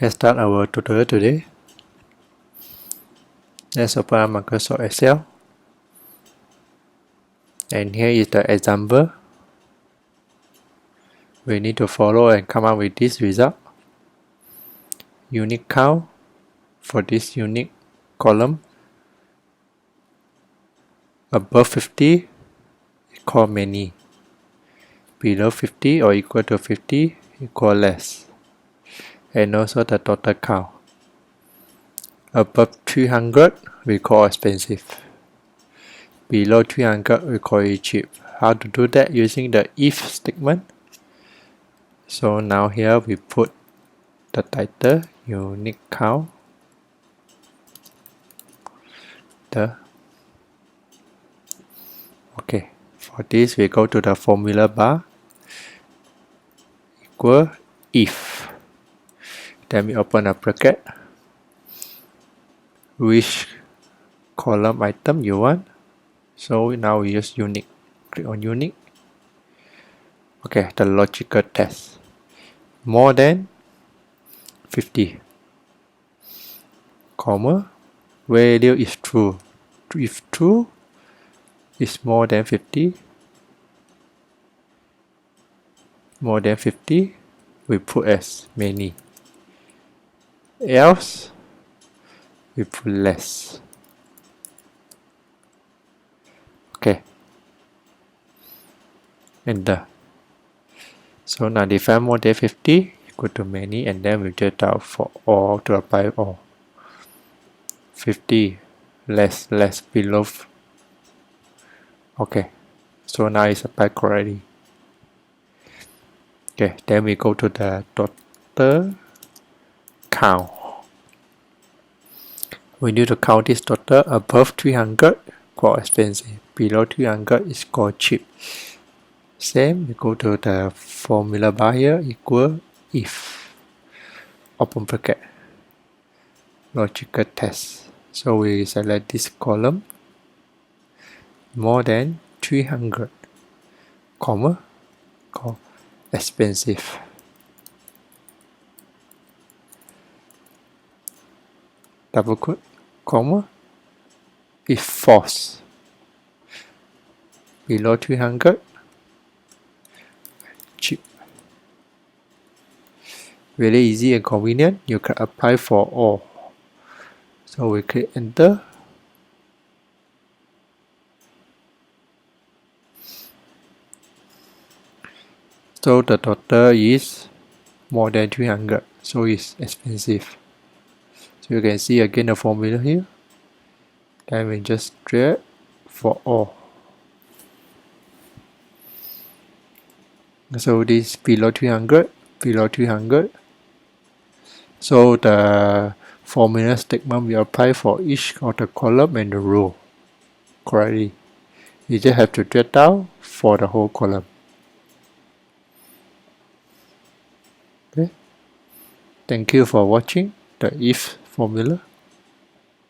Let's start our tutorial today. Let's open Microsoft Excel. And here is the example. We need to follow and come up with this result. Unique count for this unique column above 50 is called many. Below 50 or equal to 50 equal less. And also the total count. Above 300 we call expensive. Below 300 we call it cheap. How to do that? Using the if statement. So now here we put the title unique count. Okay, for this we go to the formula bar equal if. Then we open a bracket. Which column item you want? So now we use unique. Click on unique. Okay, the logical test. More than 50, comma, value is true. If true is more than 50, we put as many. Else, we put less. Okay. Enter. So now define more than 50 equal to many, and then we just out for all to apply all. 50 less below. Okay, so now it's applied correctly. Okay, then we go to the total count. We need to count this total. Above 300 called expensive, below 300 is called cheap. Same, we go to the formula bar here, equal if, open bracket, logical test. So we select this column, more than 300, comma, called expensive. Double quote, comma, if false. Below 300, cheap. Really easy and convenient. You can apply for all. So we click enter. So the total is more than 300. So it's expensive. So you can see again the formula here. Then we just drag for all. So this below 300, below 300. So the formula statement we apply for each of the column and the row correctly. You just have to drag down for the whole column. Okay. Thank you for watching the if formula.